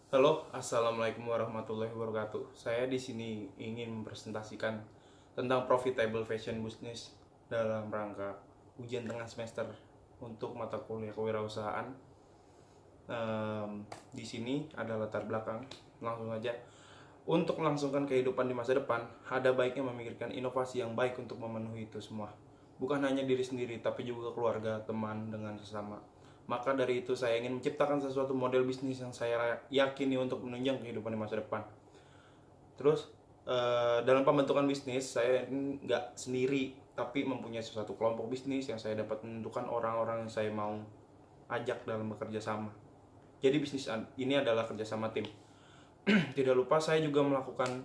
Halo, assalamualaikum warahmatullahi wabarakatuh. Saya di sini ingin mempresentasikan tentang profitable fashion business dalam rangka ujian tengah semester untuk mata kuliah kewirausahaan. Di sini ada latar belakang, langsung aja. Untuk melangsungkan kehidupan di masa depan, ada baiknya memikirkan inovasi yang baik untuk memenuhi itu semua. Bukan hanya diri sendiri, tapi juga keluarga, teman, dengan sesama. Maka dari itu saya ingin menciptakan sesuatu model bisnis yang saya yakini untuk menunjang kehidupan di masa depan. Terus dalam pembentukan bisnis saya nggak sendiri, tapi mempunyai sesuatu kelompok bisnis yang saya dapat menentukan orang-orang yang saya mau ajak dalam bekerja sama. Jadi bisnis ini adalah kerjasama tim. Tidak lupa saya juga melakukan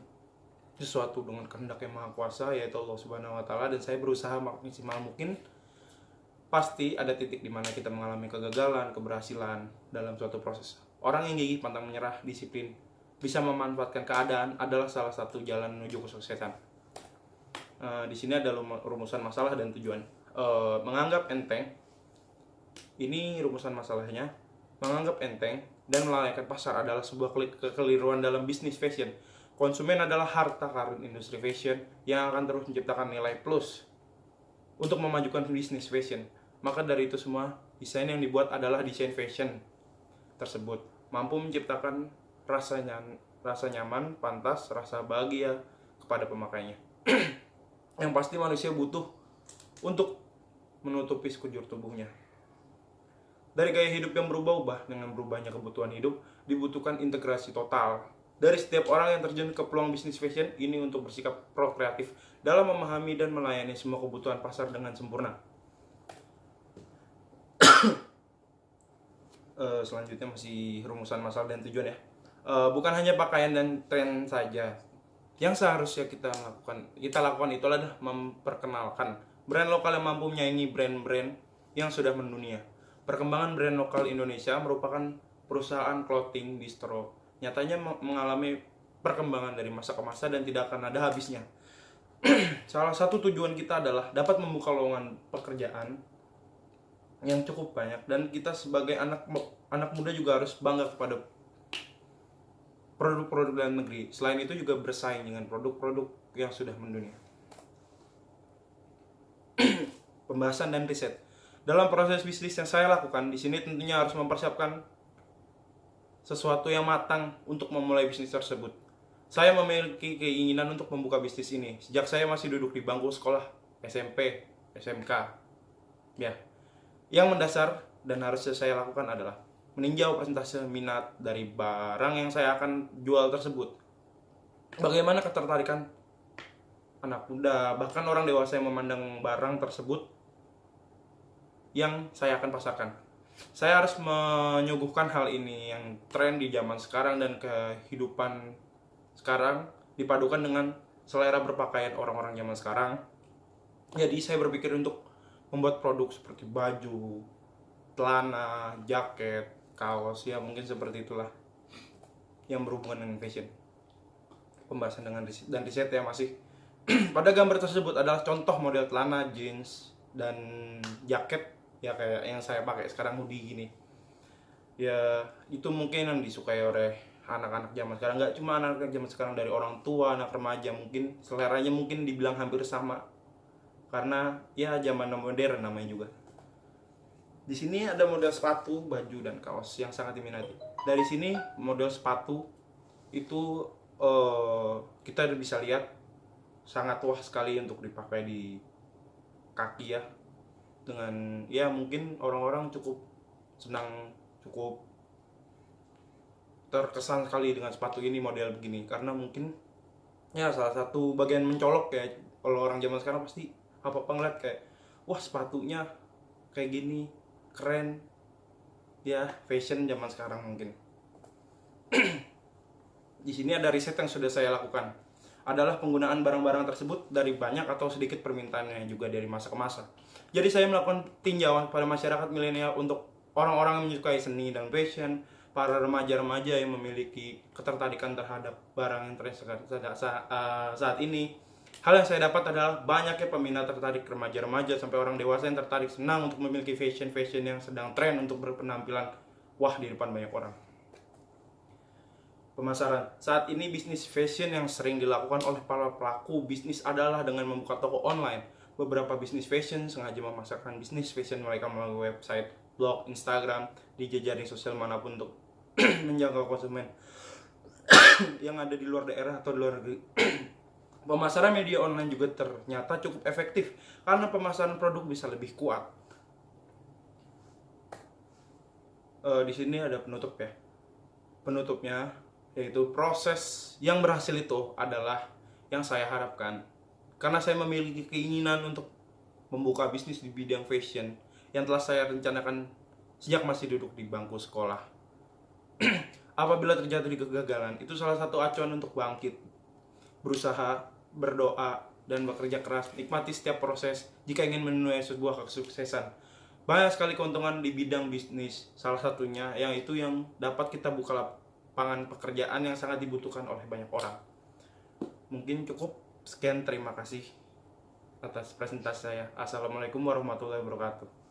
sesuatu dengan kehendak yang maha kuasa, yaitu Allah Subhanahu wa taala, dan saya berusaha maksimal mungkin. Pasti ada titik di mana kita mengalami kegagalan, keberhasilan dalam suatu proses. Orang yang gigih, pantang menyerah, disiplin, bisa memanfaatkan keadaan adalah salah satu jalan menuju kesuksesan. Di sini ada rumusan masalah dan tujuan. Menganggap enteng, ini rumusan masalahnya. Menganggap enteng dan melalaikan pasar adalah sebuah kekeliruan dalam bisnis fashion. Konsumen adalah harta karun industri fashion yang akan terus menciptakan nilai plus untuk memajukan bisnis fashion. Maka dari itu semua, desain yang dibuat adalah desain fashion tersebut mampu menciptakan rasa nyaman, pantas, rasa bahagia kepada pemakainya. Yang pasti manusia butuh untuk menutupi sekujur tubuhnya. Dari gaya hidup yang berubah-ubah dengan berubahnya kebutuhan hidup, dibutuhkan integrasi total dari setiap orang yang terjun ke peluang bisnis fashion ini untuk bersikap prokreatif dalam memahami dan melayani semua kebutuhan pasar dengan sempurna. Selanjutnya masih rumusan masalah dan tujuan ya. Bukan hanya pakaian dan tren saja yang seharusnya kita lakukan itu adalah memperkenalkan brand lokal yang mampu menyaingi brand-brand yang sudah mendunia. Perkembangan brand lokal Indonesia merupakan perusahaan clothing distro nyatanya mengalami perkembangan dari masa ke masa dan tidak akan ada habisnya. Salah satu tujuan kita adalah dapat membuka lowongan pekerjaan yang cukup banyak, dan kita sebagai anak muda juga harus bangga kepada produk-produk dalam negeri. Selain itu juga bersaing dengan produk-produk yang sudah mendunia. Pembahasan dan riset. Dalam proses bisnis yang saya lakukan di sini tentunya harus mempersiapkan sesuatu yang matang untuk memulai bisnis tersebut. Saya memiliki keinginan untuk membuka bisnis ini sejak saya masih duduk di bangku sekolah SMP, SMK. Ya. Yang mendasar dan harusnya saya lakukan adalah meninjau persentase minat dari barang yang saya akan jual tersebut. Bagaimana ketertarikan anak muda, bahkan orang dewasa yang memandang barang tersebut yang saya akan pasarkan. Saya harus menyuguhkan hal ini yang tren di zaman sekarang dan kehidupan sekarang dipadukan dengan selera berpakaian orang-orang zaman sekarang. Jadi saya berpikir untuk membuat produk seperti baju, celana, jaket, kaos, ya mungkin seperti itulah yang berhubungan dengan fashion. Pembahasan dengan riset dan riset ya masih. Pada gambar tersebut adalah contoh model celana, jeans, dan jaket ya kayak yang saya pakai sekarang, hoodie gini. Ya itu mungkin yang disukai oleh anak-anak zaman sekarang, nggak cuma anak-anak zaman sekarang, dari orang tua, anak remaja, mungkin seleranya mungkin dibilang hampir sama karena ya zaman modern namanya juga. Di sini ada model sepatu, baju, dan kaos yang sangat diminati. Dari sini model sepatu itu kita bisa lihat sangat wah sekali untuk dipakai di kaki ya. Dengan ya mungkin orang-orang cukup senang, cukup terkesan sekali dengan sepatu ini, model begini, karena mungkin ya salah satu bagian mencolok ya. Kalau orang zaman sekarang pasti apa-apa ngeliat kayak wah sepatunya kayak gini, keren ya, fashion zaman sekarang mungkin. Di sini ada riset yang sudah saya lakukan, adalah penggunaan barang-barang tersebut dari banyak atau sedikit permintaannya juga dari masa ke masa. Jadi saya melakukan tinjauan pada masyarakat milenial untuk orang-orang yang menyukai seni dan fashion, para remaja-remaja yang memiliki ketertarikan terhadap barang yang tren saat ini. Hal yang saya dapat adalah banyaknya peminat tertarik, remaja-remaja sampai orang dewasa yang tertarik senang untuk memiliki fashion yang sedang tren untuk berpenampilan wah di depan banyak orang. Pemasaran. Saat ini bisnis fashion yang sering dilakukan oleh para pelaku bisnis adalah dengan membuka toko online. Beberapa bisnis fashion sengaja memasarkan bisnis fashion mereka melalui website, blog, Instagram, di jejaring sosial manapun untuk menjangkau konsumen yang ada di luar daerah atau di luar negeri. Pemasaran media online juga ternyata cukup efektif karena pemasaran produk bisa lebih kuat. Di sini ada penutup ya. Penutupnya yaitu proses yang berhasil itu adalah yang saya harapkan karena saya memiliki keinginan untuk membuka bisnis di bidang fashion yang telah saya rencanakan sejak masih duduk di bangku sekolah. Apabila terjadi kegagalan, itu salah satu acuan untuk bangkit, berusaha, berdoa, dan bekerja keras. Nikmati setiap proses jika ingin menuai sebuah kesuksesan. Banyak sekali keuntungan di bidang bisnis, salah satunya yang dapat kita buka lapangan pekerjaan yang sangat dibutuhkan oleh banyak orang. Mungkin cukup sekian, terima kasih atas presentasi saya. Assalamualaikum warahmatullahi wabarakatuh.